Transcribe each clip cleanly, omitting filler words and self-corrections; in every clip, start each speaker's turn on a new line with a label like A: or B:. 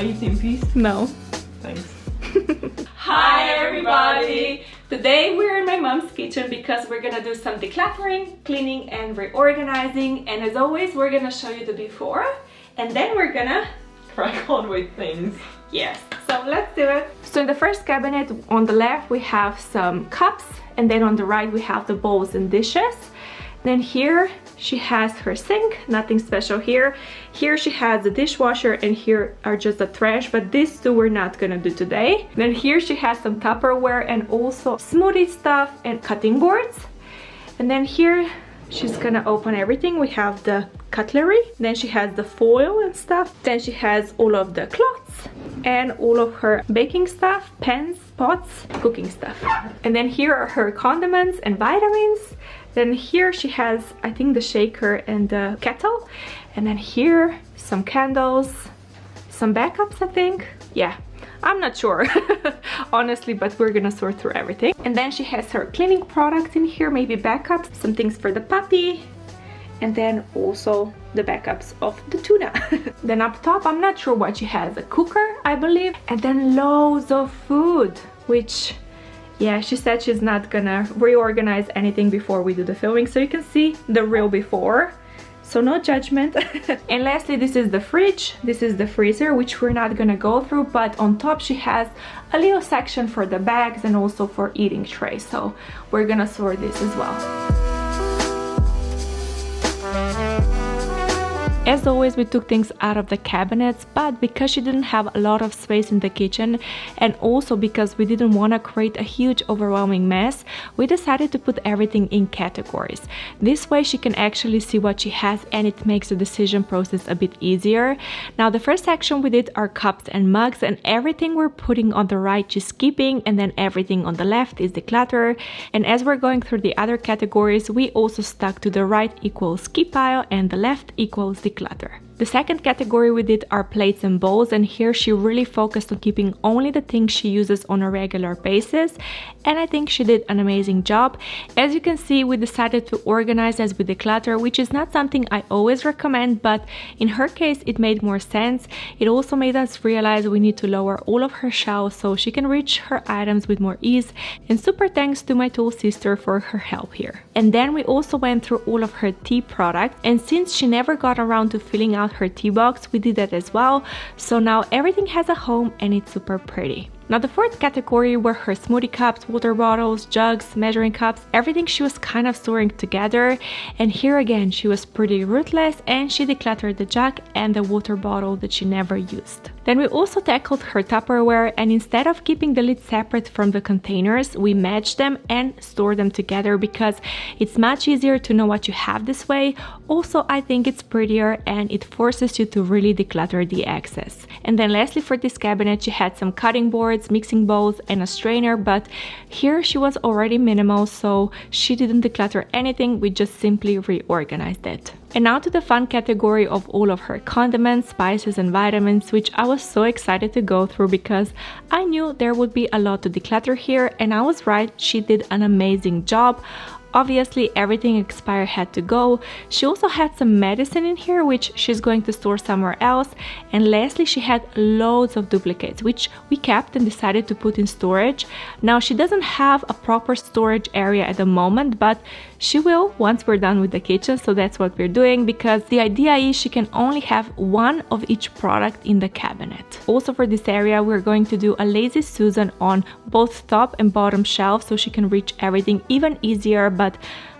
A: eat in peace?
B: No.
A: Thanks.
B: Hi everybody! Today we're in my mom's kitchen because we're gonna do some decluttering, cleaning and reorganizing, and as always we're gonna show you the before and then we're gonna
A: Crack on with things.
B: Yes, so let's do it. So in the first cabinet on the left we have some cups, and then on the right we have the bowls and dishes. Then here she has her sink, nothing special here. Here she has the dishwasher, and here are just the trash, but these two we're not gonna do today. Then here she has some Tupperware and also smoothie stuff and cutting boards. And then here she's gonna open everything. We have the cutlery, then she has the foil and stuff. Then she has all of the cloths and all of her baking stuff, pans, pots, cooking stuff. And then here are her condiments and vitamins. Then here she has, I think, the shaker and the kettle. And then here, some candles, some backups, I think. Yeah, I'm not sure, honestly, but we're gonna sort through everything. And then she has her cleaning products in here, maybe backups, some things for the puppy, and then also the backups of the tuna. Then up top, I'm not sure what she has, a cooker, I believe, and then loads of food, which, yeah, she said she's not gonna reorganize anything before we do the filming, so you can see the real before, so no judgment. And lastly, this is the fridge, this is the freezer, which we're not gonna go through, but on top she has a little section for the bags and also for eating trays, so we're gonna sort this as well. As always, we took things out of the cabinets, but because she didn't have a lot of space in the kitchen, and also because we didn't want to create a huge overwhelming mess, we decided to put everything in categories. This way she can actually see what she has, and it makes the decision process a bit easier. Now the first section we did are cups and mugs, and everything we're putting on the right she's keeping, and then everything on the left is declutter. And as we're going through the other categories, we also stuck to the right equals keep pile and the left equals declutter. The second category we did are plates and bowls, and here she really focused on keeping only the things she uses on a regular basis, and I think she did an amazing job. As you can see, we decided to organize as we declutter, which is not something I always recommend, but in her case it made more sense. It also made us realize we need to lower all of her shelves so she can reach her items with more ease, and super thanks to my tall sister for her help here. And then we also went through all of her tea products, and since she never got around to filling out her tea box, we did that as well, so now everything has a home and it's super pretty. Now the fourth category were her smoothie cups, water bottles, jugs, measuring cups, everything she was kind of storing together. And here again she was pretty ruthless and she decluttered the jug and the water bottle that she never used. Then we also tackled her Tupperware, and instead of keeping the lid separate from the containers, we matched them and stored them together because it's much easier to know what you have this way. Also, I think it's prettier and it forces you to really declutter the excess. And then lastly, for this cabinet she had some cutting boards, mixing bowls and a strainer, but here she was already minimal, so she didn't declutter anything, we just simply reorganized it. And now to the fun category of all of her condiments, spices and vitamins, which I was so excited to go through because I knew there would be a lot to declutter here, and I was right, she did an amazing job. Obviously everything expired had to go. She also had some medicine in here which she's going to store somewhere else, and lastly she had loads of duplicates which we kept and decided to put in storage. Now she doesn't have a proper storage area at the moment, but she will once we're done with the kitchen, so that's what we're doing, because the idea is she can only have one of each product in the cabinet. Also for this area we're going to do a lazy Susan on both top and bottom shelves so she can reach everything even easier, but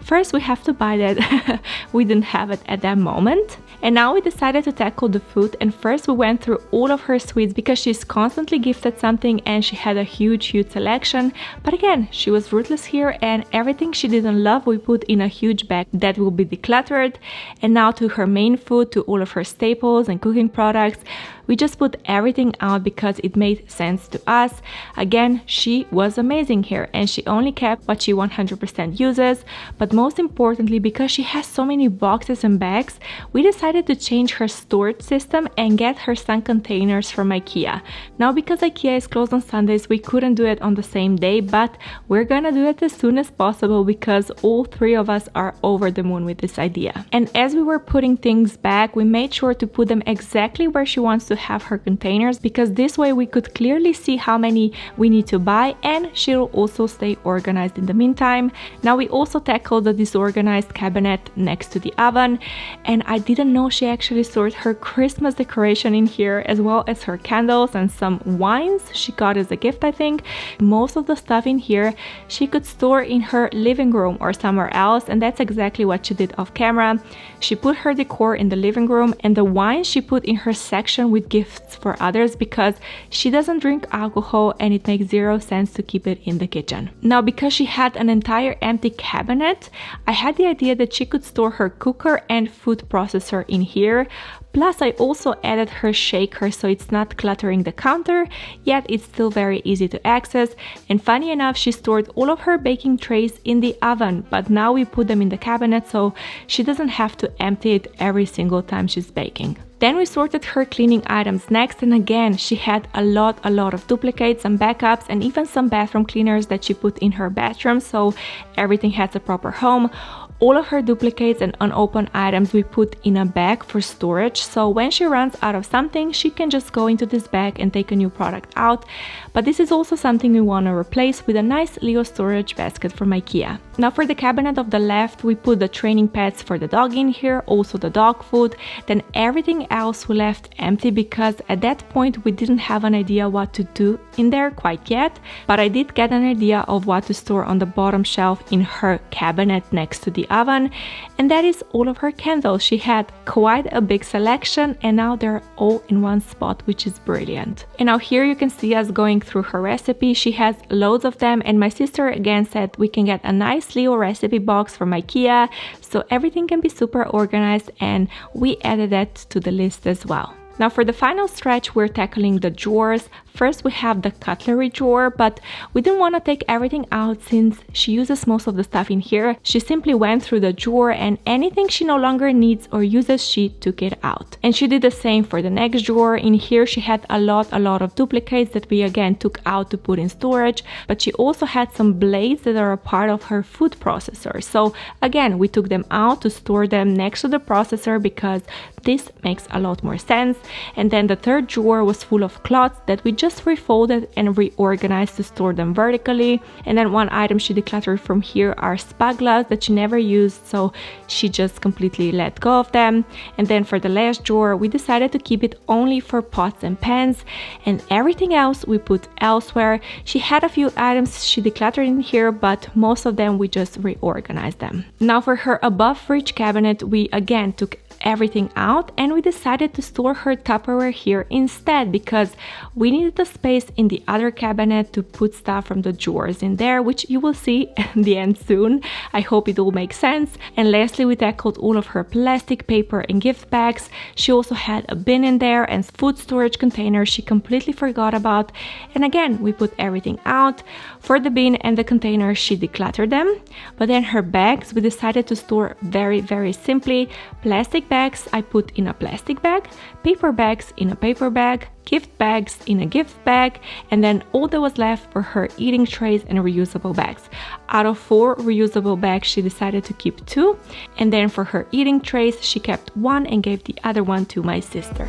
B: first we have to buy that. We didn't have it at that moment. And now we decided to tackle the food, and first we went through all of her sweets because she's constantly gifted something and she had a huge selection. But again, she was ruthless here, and everything she didn't love we put in a huge bag that will be decluttered. And now to her main food, to all of her staples and cooking products, we just put everything out because it made sense to us. Again, she was amazing here and she only kept what she 100% uses, but most importantly, because she has so many boxes and bags, we decided to change her storage system and get her some containers from Ikea. Now because Ikea is closed on Sundays, we couldn't do it on the same day, but we're gonna do it as soon as possible because all three of us are over the moon with this idea. And as we were putting things back, we made sure to put them exactly where she wants to to have her containers because this way we could clearly see how many we need to buy, and she'll also stay organized in the meantime. Now we also tackled the disorganized cabinet next to the oven, and I didn't know she actually stored her Christmas decoration in here, as well as her candles and some wines she got as a gift, I think. Most of the stuff in here she could store in her living room or somewhere else, and that's exactly what she did off camera. She put her decor in the living room, and the wine she put in her section with gifts for others because she doesn't drink alcohol and it makes zero sense to keep it in the kitchen. Now, because she had an entire empty cabinet, I had the idea that she could store her cooker and food processor in here. Plus, I also added her shaker so it's not cluttering the counter, yet it's still very easy to access. And funny enough, she stored all of her baking trays in the oven, but now we put them in the cabinet so she doesn't have to empty it every single time she's baking. Then we sorted her cleaning items next, and again she had a lot of duplicates and backups and even some bathroom cleaners that she put in her bathroom, so everything has a proper home. All of her duplicates and unopened items we put in a bag for storage, so when she runs out of something she can just go into this bag and take a new product out. But this is also something we want to replace with a nice Leo storage basket from Ikea. Now for the cabinet of the left we put the training pads for the dog in here, also the dog food. Then everything else we left empty because at that point we didn't have an idea what to do in there quite yet, but I did get an idea of what to store on the bottom shelf in her cabinet next to the oven, and that is all of her candles. She had quite a big selection and now they're all in one spot, which is brilliant. And now here you can see us going through her recipe. She has loads of them, and my sister again said we can get a nice Leo recipe box from Ikea so everything can be super organized, and we added that to the list as well. Now for the final stretch we're tackling the drawers. First we have the cutlery drawer, but we didn't want to take everything out since she uses most of the stuff in here. She simply went through the drawer and anything she no longer needs or uses, she took it out. And she did the same for the next drawer. In here she had a lot of duplicates that we again took out to put in storage, but she also had some blades that are a part of her food processor. So again, we took them out to store them next to the processor because this makes a lot more sense. And then the third drawer was full of cloths that we just refolded and reorganized to store them vertically. And then one item she decluttered from here are spatulas that she never used, so she just completely let go of them. And then for the last drawer we decided to keep it only for pots and pans, and everything else we put elsewhere. She had a few items she decluttered in here, but most of them we just reorganized them. Now for her above fridge cabinet we again took everything out and we decided to store her Tupperware here instead because we needed the space in the other cabinet to put stuff from the drawers in there, which you will see at the end soon. I hope it all makes sense. And lastly, we tackled all of her plastic, paper and gift bags. She also had a bin in there and food storage containers she completely forgot about, and again we put everything out. For the bin and the containers she decluttered them, but then her bags we decided to store very simply. Plastic bags I put in a plastic bag, paper bags in a paper bag, gift bags in a gift bag, and then all that was left were her eating trays and reusable bags. Out of 4 reusable bags she decided to keep 2, and then for her eating trays she kept 1 and gave the other one to my sister.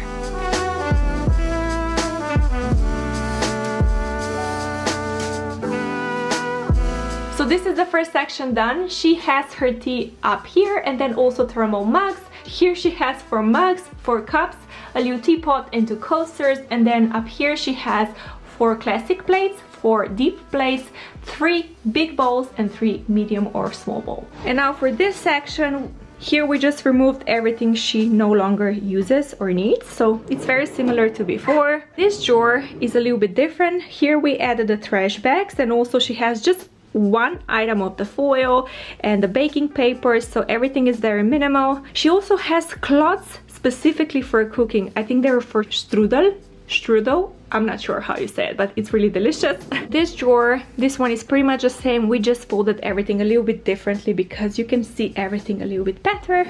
B: So this is the first section done. She has her tea up here and then also thermal mugs. Here she has 4 mugs, 4 cups, a little teapot and 2 coasters, and then up here she has 4 classic plates, 4 deep plates, 3 big bowls and 3 medium or small bowls. And now for this section, here we just removed everything she no longer uses or needs, so it's very similar to before. This drawer is a little bit different. Here we added the trash bags, and also she has just 1 item of the foil and the baking paper, so everything is very minimal. She also has cloths specifically for cooking. I think they're for strudel. I'm not sure how you say it, but it's really delicious. This drawer, this one is pretty much the same. We just folded everything a little bit differently because you can see everything a little bit better.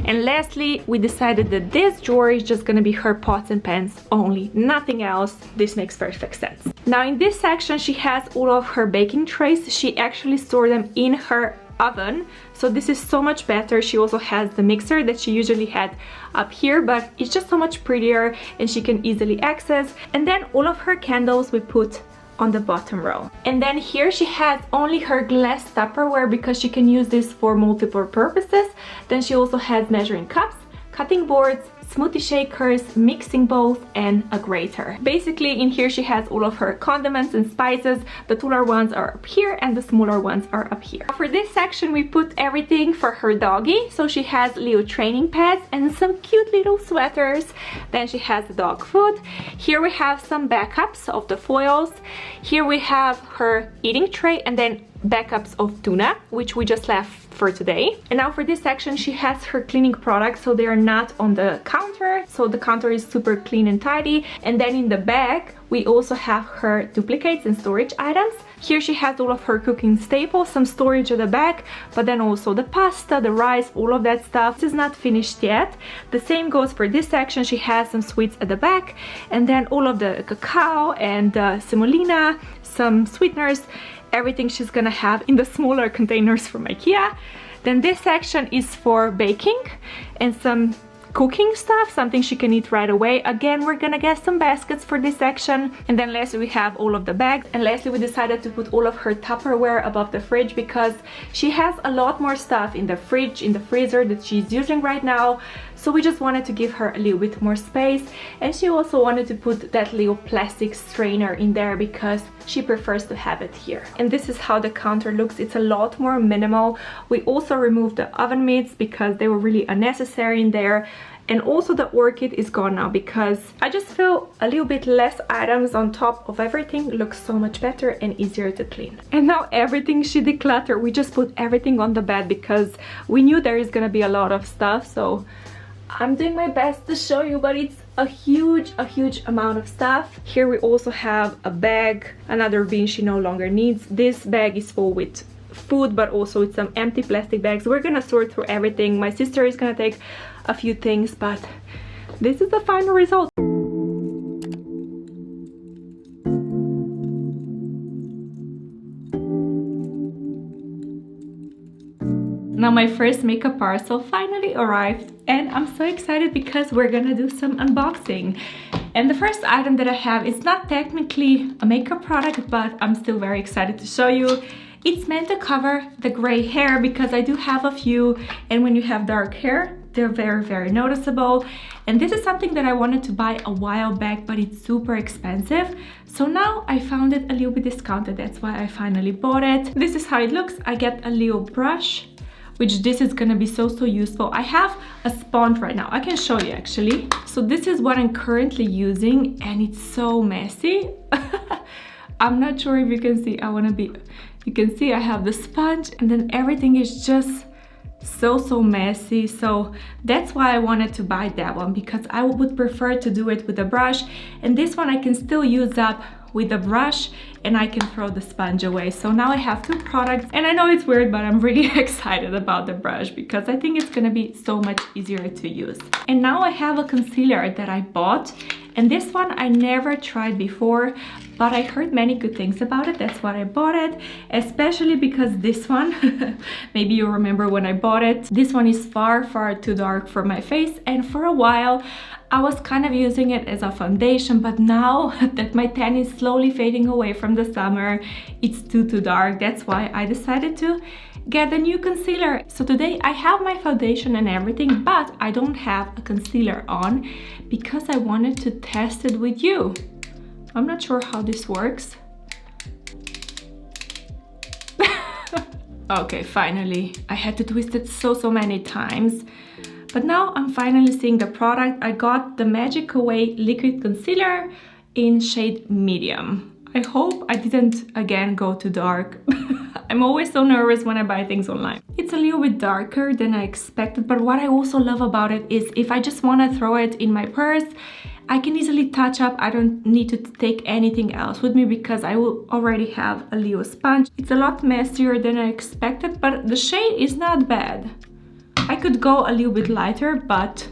B: And lastly, we decided that this drawer is just gonna be her pots and pans only, nothing else. This makes perfect sense. Now in this section, she has all of her baking trays. She actually stored them in her oven, so this is so much better. She also has the mixer that she usually had up here, but it's just so much prettier and she can easily access. And then all of her candles we put on the bottom row. And then here she has only her glass Tupperware because she can use this for multiple purposes. Then she also has measuring cups, cutting boards, smoothie shakers, mixing bowls, and a grater. Basically in here she has all of her condiments and spices. The taller ones are up here and the smaller ones are up here. For this section we put everything for her doggy. So she has Leo training pads and some cute little sweaters. Then she has the dog food. Here we have some backups of the foils. Here we have her eating tray and then backups of tuna, which we just left for today. And now for this section she has her cleaning products, so they are not on the counter, so the counter is super clean and tidy. And then in the back we also have her duplicates and storage items. Here she has all of her cooking staples, some storage at the back, but then also the pasta, the rice, all of that stuff. This is not finished yet. The same goes for this section. She has some sweets at the back, and then all of the cacao and semolina, some sweeteners, everything she's gonna have in the smaller containers from Ikea. Then this section is for baking and some cooking stuff, something she can eat right away. Again, we're gonna get some baskets for this section. And then lastly we have all of the bags, and lastly we decided to put all of her Tupperware above the fridge because she has a lot more stuff in the fridge, in the freezer that she's using right now. So we just wanted to give her a little bit more space, and she also wanted to put that little plastic strainer in there because she prefers to have it here. And this is how the counter looks. It's a lot more minimal. We also removed the oven mitts because they were really unnecessary in there. And also the orchid is gone now because I just feel a little bit less items on top of everything looks so much better and easier to clean. And now everything she decluttered, we just put everything on the bed because we knew there is gonna be a lot of stuff. So I'm doing my best to show you, but it's a huge amount of stuff. Here we also have a bag, another bin she no longer needs. This bag is full with food, but also with some empty plastic bags. We're gonna sort through everything. My sister is gonna take a few things, but this is the final result. Now my first makeup parcel finally arrived, and I'm so excited because we're gonna do some unboxing. And the first item that I have is not technically a makeup product, but I'm still very excited to show you. It's meant to cover the gray hair because I do have a few, and when you have dark hair, they're very noticeable. And this is something that I wanted to buy a while back, but it's super expensive. So now I found it a little bit discounted. That's why I finally bought it. This is how it looks. I get a little brush, which this is gonna be so useful. I have a sponge right now. I can show you actually. So this is what I'm currently using, and it's so messy. I'm not sure if you can see. You can see I have the sponge, and then everything is just so messy. So that's why I wanted to buy that one, because I would prefer to do it with a brush, and this one I can still use up with a brush and I can throw the sponge away. So now I have two products, and I know it's weird, but I'm really excited about the brush because I think it's gonna be so much easier to use. And now I have a concealer that I bought, and this one I never tried before, but I heard many good things about it. That's why I bought it, especially because this one, maybe you remember when I bought it, this one is far too dark for my face, and for a while I was kind of using it as a foundation, but now that my tan is slowly fading away from the summer, it's too dark. That's why I decided to get a new concealer. So today I have my foundation and everything, but I don't have a concealer on because I wanted to test it with you. I'm not sure how this works. Okay, finally. I had to twist it so many times. But now I'm finally seeing the product. I got the Magic Away Liquid Concealer in shade medium. I hope I didn't again go too dark. I'm always so nervous when I buy things online. It's a little bit darker than I expected, but what I also love about it is if I just want to throw it in my purse, I can easily touch up. I don't need to take anything else with me because I will already have a little sponge. It's a lot messier than I expected, but the shade is not bad. I could go a little bit lighter, but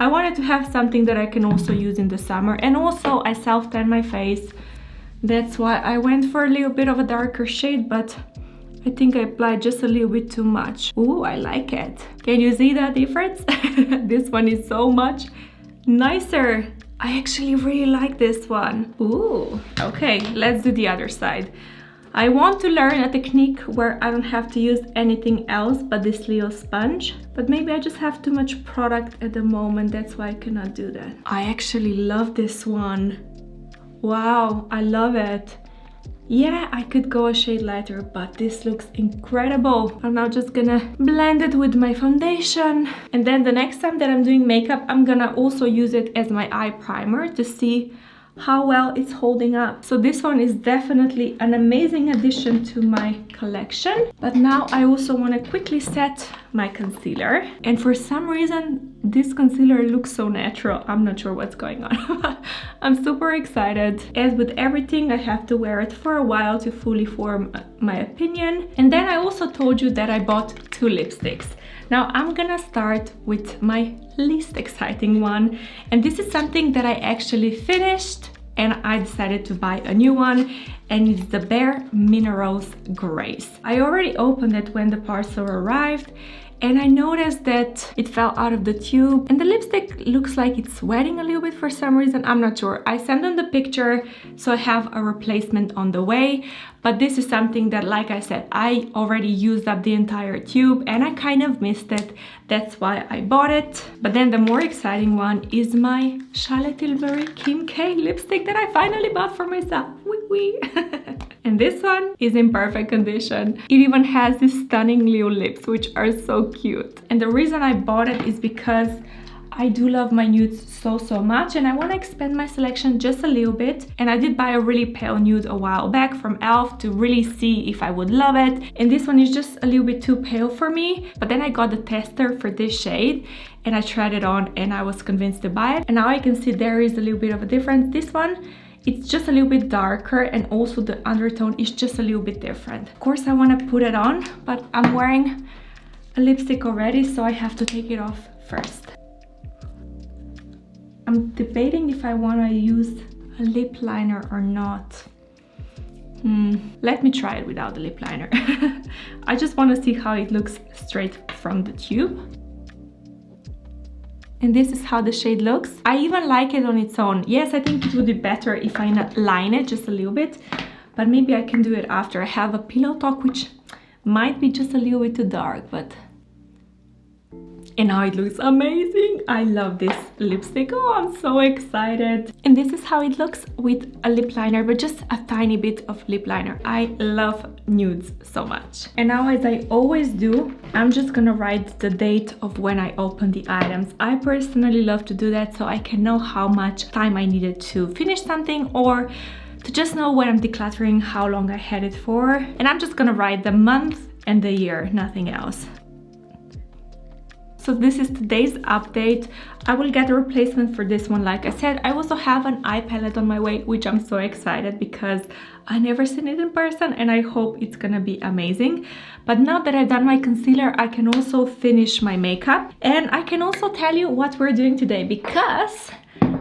B: I wanted to have something that I can also use in the summer. And also I self-tan my face. That's why I went for a little bit of a darker shade, but I think I applied just a little bit too much. Ooh, I like it. Can you see the difference? This one is so much nicer. I actually really like this one. Ooh, okay, let's do the other side. I want to learn a technique where I don't have to use anything else but this little sponge. But maybe I just have too much product at the moment, that's why I cannot do that. I actually love this one. Wow, I love it. Yeah, I could go a shade lighter, but this looks incredible. I'm now just gonna blend it with my foundation. And then the next time that I'm doing makeup, I'm gonna also use it as my eye primer to see how well it's holding up. So this one is definitely an amazing addition to my collection. But now I also want to quickly set my concealer. And for some reason, this concealer looks so natural. I'm not sure what's going on. I'm super excited. As with everything, I have to wear it for a while to fully form my opinion. And then I also told you that I bought 2 lipsticks. Now I'm gonna start with my least exciting one, and this is something that I actually finished and I decided to buy a new one, and it's the Bare Minerals Grace. I already opened it when the parcel arrived, and I noticed that it fell out of the tube and the lipstick looks like it's sweating a little bit for some reason. I'm not sure. I sent them the picture, so I have a replacement on the way. But this is something that, like I said, I already used up the entire tube and I kind of missed it. That's why I bought it. But then the more exciting one is my Charlotte Tilbury Kim K lipstick that I finally bought for myself. Wee wee. And this one is in perfect condition. It even has these stunning little lips, which are so cute. And the reason I bought it is because I do love my nudes so much, and I want to expand my selection just a little bit. And I did buy a really pale nude a while back from e.l.f. to really see if I would love it. And this one is just a little bit too pale for me. But then I got the tester for this shade and I tried it on and I was convinced to buy it. And now I can see there is a little bit of a difference. This one, it's just a little bit darker, and also the undertone is just a little bit different. Of course, I want to put it on, but I'm wearing a lipstick already, so I have to take it off first. I'm debating if I want to use a lip liner or not. Let me try it without the lip liner. I just want to see how it looks straight from the tube. And this is how the shade looks. I even like it on its own. Yes, I think it would be better if I line it just a little bit, but maybe I can do it after. I have a Pillow Talk, which might be just a little bit too dark, but... And now it looks amazing. I love this lipstick. Oh, I'm so excited. And this is how it looks with a lip liner, but just a tiny bit of lip liner. I love nudes so much. And now, as I always do, I'm just gonna write the date of when I open the items. I personally love to do that so I can know how much time I needed to finish something, or to just know when I'm decluttering how long I had it for. And I'm just gonna write the month and the year, nothing else. So this is today's update. I will get a replacement for this one, like I said. I also have an eye palette on my way, which I'm so excited because I never seen it in person and I hope it's gonna be amazing. But now that I've done my concealer, I can also finish my makeup. And I can also tell you what we're doing today, because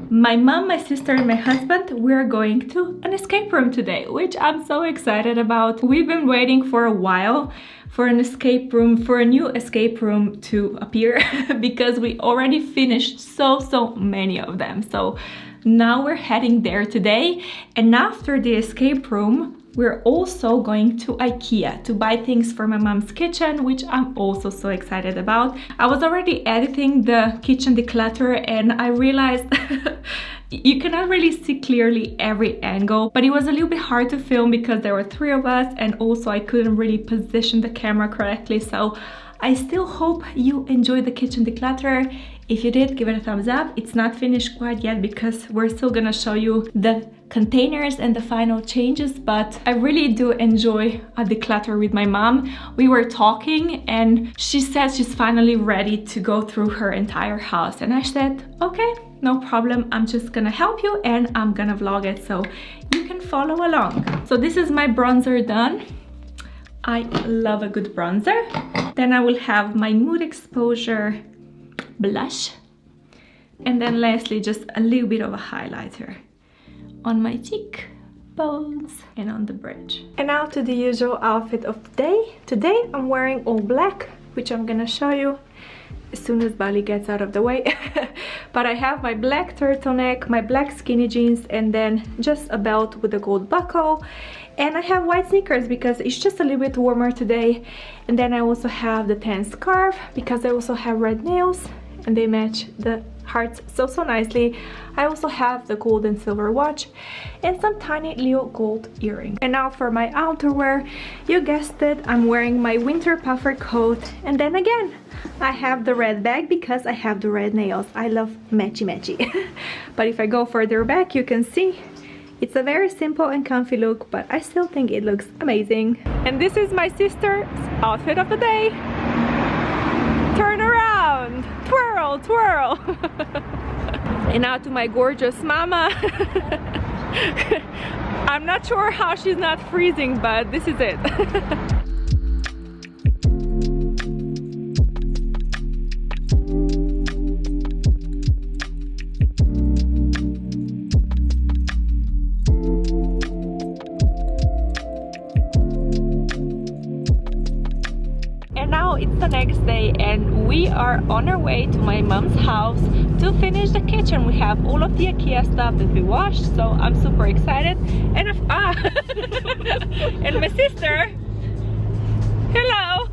B: my mom, my sister, and my husband, we're going to an escape room today, which I'm so excited about. We've been waiting for a while for an escape room, for a new escape room to appear because we already finished so many of them. So now we're heading there today. And after the escape room, we're also going to Ikea to buy things for my mom's kitchen, which I'm also so excited about. I was already editing the kitchen declutter and I realized you cannot really see clearly every angle, but it was a little bit hard to film because there were 3 of us, and also I couldn't really position the camera correctly. So I still hope you enjoyed the kitchen declutter. If you did, give it a thumbs up. It's not finished quite yet because we're still gonna show you the containers and the final changes, but I really do enjoy a declutter with my mom. We were talking and she said she's finally ready to go through her entire house, and I said, okay, no problem, I'm just gonna help you and I'm gonna vlog it so you can follow along. So this is my bronzer done. I love a good bronzer. Then I will have my Mood Exposure blush, and then lastly just a little bit of a highlighter on my cheek. bows and on the bridge. And now to the usual outfit of the day. Today I'm wearing all black, which I'm gonna show you as soon as Bali gets out of the way. But I have my black turtleneck, my black skinny jeans, and then just a belt with a gold buckle. And I have white sneakers because it's just a little bit warmer today. And then I also have the tan scarf because I also have red nails and they match the hearts so nicely. I also have the gold and silver watch and some tiny little gold earrings. And now for my outerwear, you guessed it, I'm wearing my winter puffer coat, and then again I have the red bag because I have the red nails. I love matchy. But if I go further back, you can see it's a very simple and comfy look, but I still think it looks amazing. And this is my sister's outfit of the day. Turn around, twirl, twirl. And now to my gorgeous mama. I'm not sure how she's not freezing, but this is it. It's the next day and we are on our way to my mom's house to finish the kitchen. We have all of the Ikea stuff that we washed, so I'm super excited. And and my sister, hello.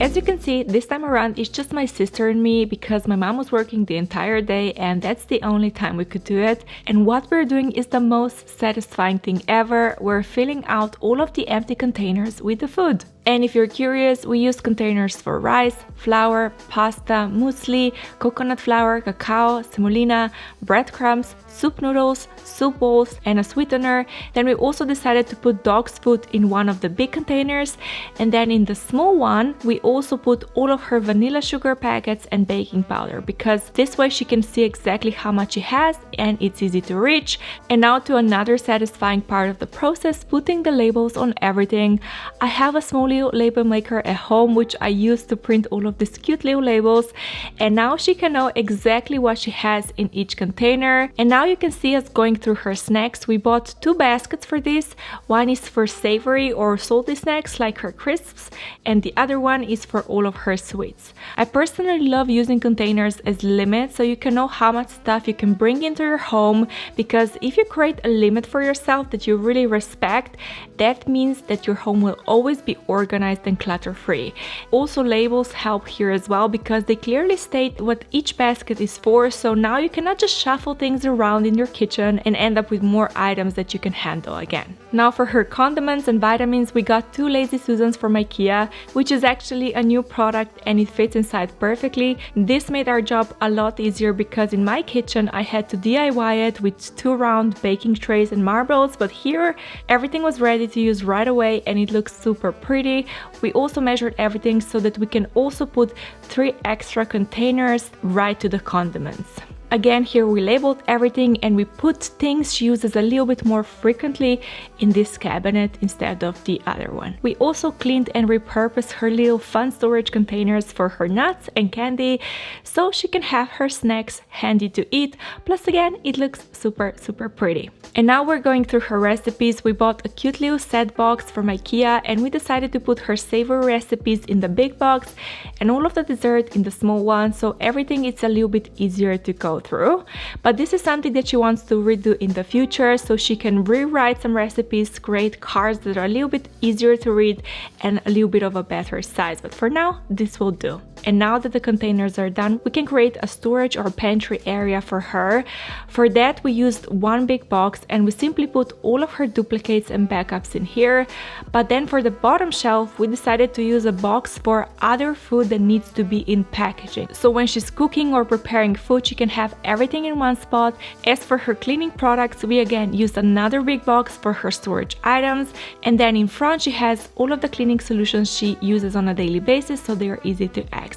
B: As you can see, this time around it's just my sister and me because my mom was working the entire day and that's the only time we could do it. And what we're doing is the most satisfying thing ever. We're filling out all of the empty containers with the food. And if you're curious, we use containers for rice, flour, pasta, muesli, coconut flour, cacao, semolina, breadcrumbs, soup noodles, soup bowls, and a sweetener. Then we also decided to put dog's food in one of the big containers. And then in the small one, we also put all of her vanilla sugar packets and baking powder because this way she can see exactly how much she has and it's easy to reach. And now to another satisfying part of the process, putting the labels on everything. I have a small little label maker at home which I use to print all of these cute little labels, and now she can know exactly what she has in each container. And now you can see us going through her snacks. We bought 2 baskets for this. One is for savory or salty snacks like her crisps, and the other one is for all of her sweets. I personally love using containers as limits so you can know how much stuff you can bring into your home, because if you create a limit for yourself that you really respect, that means that your home will always be organized and clutter-free. Also, labels help here as well because they clearly state what each basket is for, so now you cannot just shuffle things around in your kitchen and end up with more items that you can handle again. Now for her condiments and vitamins, we got 2 Lazy Susans from Ikea, which is actually a new product and it fits inside perfectly. This made our job a lot easier because in my kitchen I had to DIY it with 2 round baking trays and marbles, but here everything was ready to use right away and it looks super pretty. We also measured everything so that we can also put 3 extra containers right to the condiments. Again, here we labeled everything and we put things she uses a little bit more frequently in this cabinet instead of the other one. We also cleaned and repurposed her little fun storage containers for her nuts and candy so she can have her snacks handy to eat. Plus again, it looks super pretty. And now we're going through her recipes. We bought a cute little set box from Ikea and we decided to put her savory recipes in the big box and all of the dessert in the small one, so everything is a little bit easier to go through. But this is something that she wants to redo in the future, so she can rewrite some recipes, create cards that are a little bit easier to read and a little bit of a better size. But for now, this will do. And now that the containers are done, we can create a storage or pantry area for her. For that, we used one big box and we simply put all of her duplicates and backups in here. But then for the bottom shelf, we decided to use a box for other food that needs to be in packaging. So when she's cooking or preparing food, she can have everything in one spot. As for her cleaning products, we again used another big box for her storage items. And then in front, she has all of the cleaning solutions she uses on a daily basis, so they are easy to access.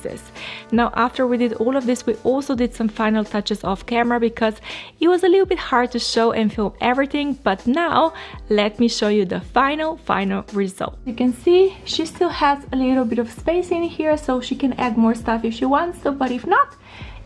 B: Now, after we did all of this, we also did some final touches off camera because it was a little bit hard to show and film everything. But now, let me show you the final result. You can see she still has a little bit of space in here, so she can add more stuff if she wants to, but if not,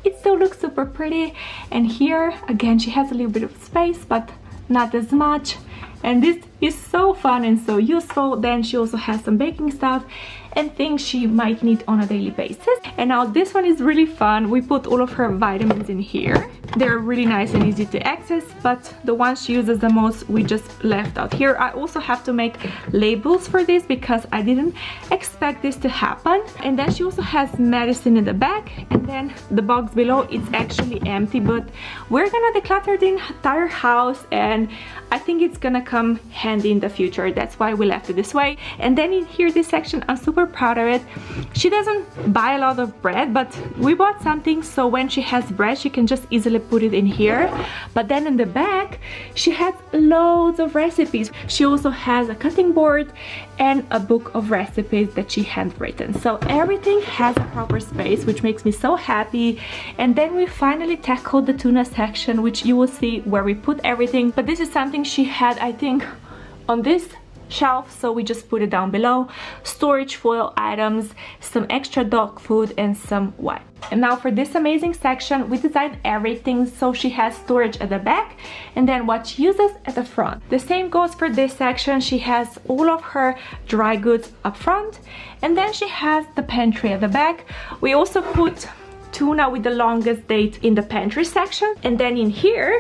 B: it still looks super pretty. And here again she has a little bit of space, but not as much, and this is so fun and so useful. Then she also has some baking stuff and things she might need on a daily basis. And now this one is really fun. We put all of her vitamins in here. They're really nice and easy to access, but the ones she uses the most we just left out here. I also have to make labels for this because I didn't expect this to happen. And then she also has medicine in the back, and then the box below it's actually empty, but we're gonna declutter the entire house and I think it's gonna come handy in the future. That's why we left it this way. And then in here, this section, I'm super proud of it. She doesn't buy a lot of bread, but we bought something so when she has bread she can just easily put it in here. But then in the back she has loads of recipes. She also has a cutting board and a book of recipes that she handwritten, so everything has a proper space, which makes me so happy. And then we finally tackled the tuna section, which you will see where we put everything, but this is something she had, I think, on this shelf, so we just put it down below. Storage foil items, some extra dog food, and some wine. And now for this amazing section, we designed everything so she has storage at the back and then what she uses at the front. The same goes for this section. She has all of her dry goods up front, and then she has the pantry at the back. We also put tuna with the longest date in the pantry section. And then in here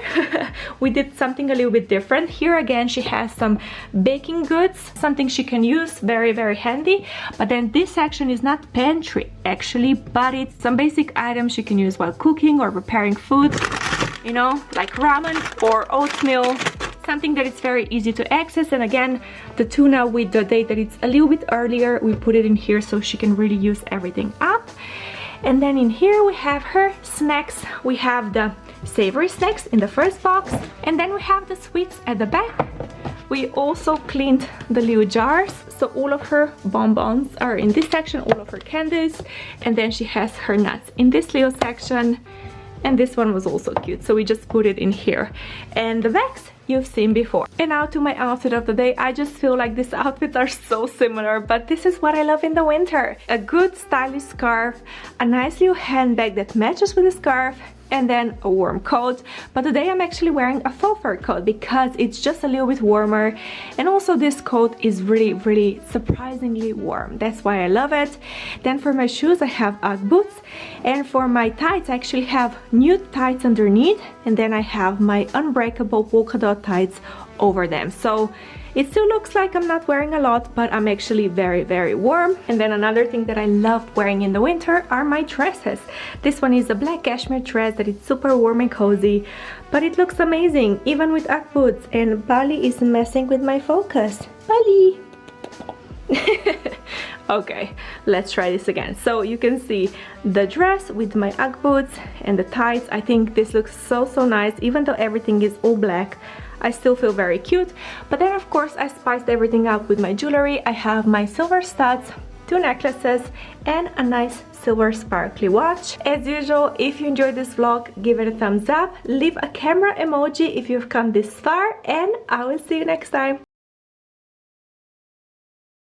B: we did something a little bit different. Here again she has some baking goods, something she can use, very very handy. But then this section is not pantry actually, but it's some basic items she can use while cooking or preparing food, you know, like ramen or oatmeal, something that is very easy to access. And again, the tuna with the date that it's a little bit earlier, we put it in here so she can really use everything up. And then in here we have her snacks. We have the savory snacks in the first box, and then we have the sweets at the back. We also cleaned the little jars, so all of her bonbons are in this section, all of her candies, and then she has her nuts in this little section. And this one was also cute, so we just put it in here. And the bags you've seen before. And now to my outfit of the day. I just feel like these outfits are so similar, but this is what I love in the winter. A good stylish scarf, a nice little handbag that matches with the scarf, and then a warm coat. But today I'm actually wearing a faux fur coat because it's just a little bit warmer, and also this coat is really surprisingly warm. That's why I love it. Then for my shoes I have Ugg boots, and for my tights I actually have nude tights underneath, and then I have my unbreakable polka dot tights over them. So it still looks like I'm not wearing a lot, but I'm actually very warm. And then another thing that I love wearing in the winter are my dresses. This one is a black cashmere dress that is super warm and cozy, but it looks amazing even with Ugg boots. And Bali is messing with my focus. Bali! Okay, let's try this again. So you can see the dress with my Ugg boots and the tights. I think this looks so nice. Even though everything is all black, I still feel very cute. But then of course I spiced everything up with my jewelry. I have my silver studs, 2 necklaces, and a nice silver sparkly watch. As usual, if you enjoyed this vlog, give it a thumbs up, leave a camera emoji if you've come this far, and I will see you next time.